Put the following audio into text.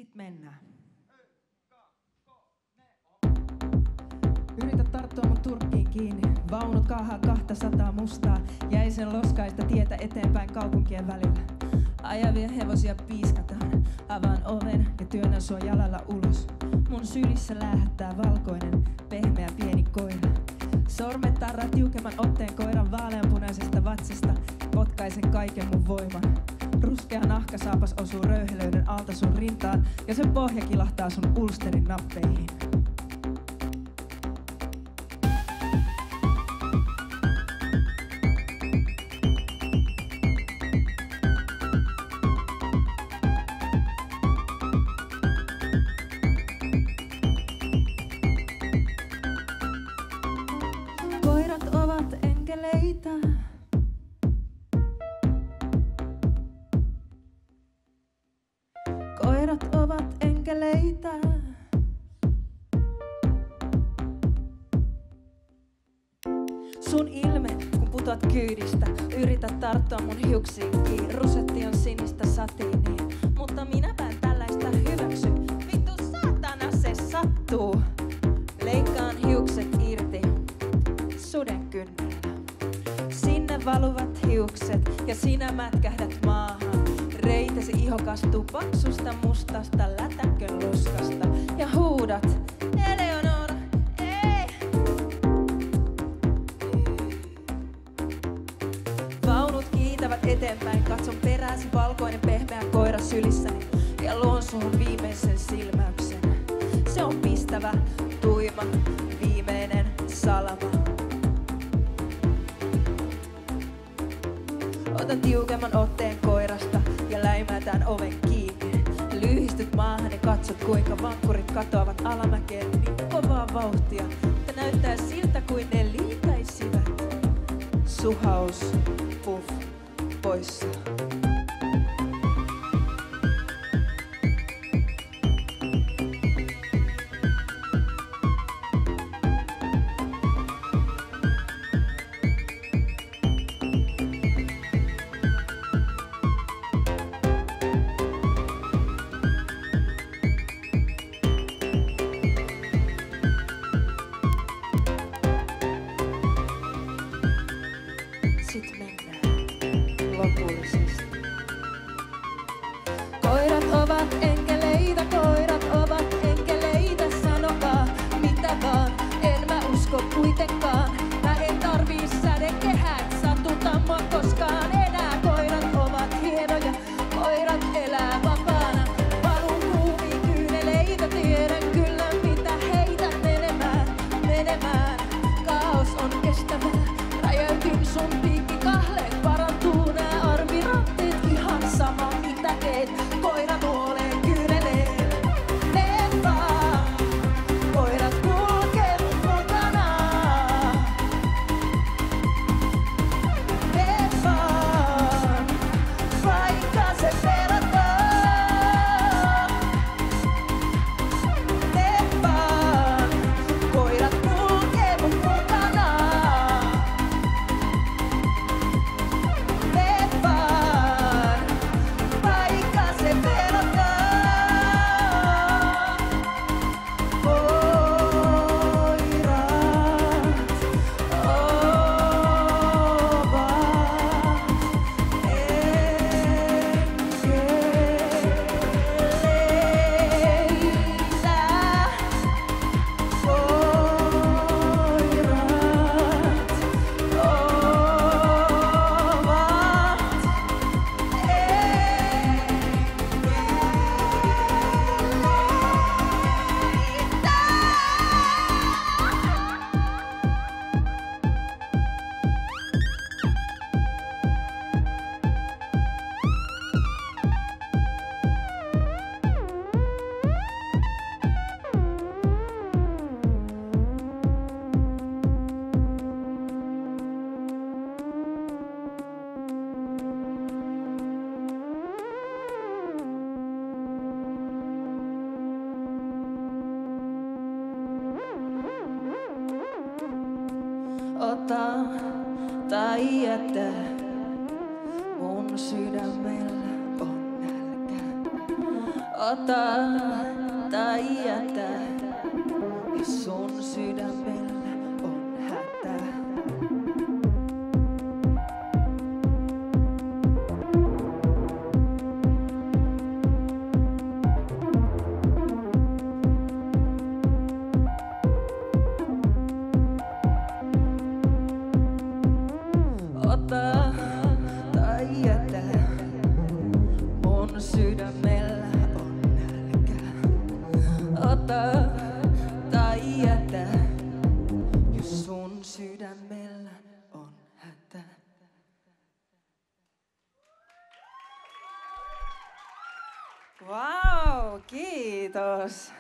Sit mennään. Yritä tarttua mun turkkiin kiinni. Vaunu kaahaa 200 mustaa. Jäisen loskaista tietä eteenpäin kaupunkien välillä. Ajavia hevosia piiskataan. Avaan oven ja työnnän sua jalalla ulos. Mun sylissä läähättää valkoinen, pehmeä pieni koira. Sormet tarraa tiukemman otteen koiran vaaleanpunaisesta vatsasta. Potkaisen kaiken mun voiman. Ruskea nahkasaapas osuu röyhelöiden alta sun rintaan ja sen pohja kilahtaa sun ulsterin nappeihin. Koirat ovat enkeleitä. Koirat ovat enkeleitä. Sun ilme, kun putoat kyydistä. Yritä tarttua mun hiuksiin kiinni. Rusetti on sinistä satiinia. Mutta minäpä en tällaista hyväksy. Vittu saatana se sattuu. Leikkaan hiukset irti suden kynnellä. Sinne valuvat hiukset ja sinä mätkähdät maahan. Reitesi iho kastuu paksusta mustasta lätäkön loskasta. Ja huudat, Eleonora, ei! Vaunut kiitävät eteenpäin, katson perääsi valkoinen pehmeä koira sylissäni. Ja luon suhun viimeisen silmäyksen. Se on pistävä, tuima, viimeinen salama. Otan tiukemman otteen koirasta ja läimätään oven kiinni. Lyhistyt maahan ja katsot kuinka vankkurit katoavat alamäkeen niin kovaa vauhtia, että näyttää siltä kuin ne liitäisivät. Suhaus, puff, poissa. Sit mennään lopullisesti. Koirat ovat enkeleitä, koirat ovat enkeleitä. Sanokaa mitä vaan, en mä usko kuitenkaan. Mä en tarvii sädekehää, et satuta mua koskaan enää. Koirat ovat hienoja, koirat elää vapaana. Valun kuumiin kyyneleitä, tiedän kyllä mitä heitän menemään, menemään. Kaos on kestävää, räjäytin sun piikkikahleet. Parantuu nää arviratteet, ihan sama mitä teet. Koira nuolee kyynelee, mene vaan. Koirat kulkee mun mukana. Mene vaan, vaikka se pelottaa. Mene vaan, koirat kulkee mun mukana. Mene vaan, vaikka se pelottaa. Ota tai jätä, mun sydämellä on nälkä. Ota tai jätä, jos sun sydämellä on hätä. Ota tai jätä, mun sydämellä on nälkä. Ota tai jätä, jos sun sydämellä on hätä. Wow, kiitos.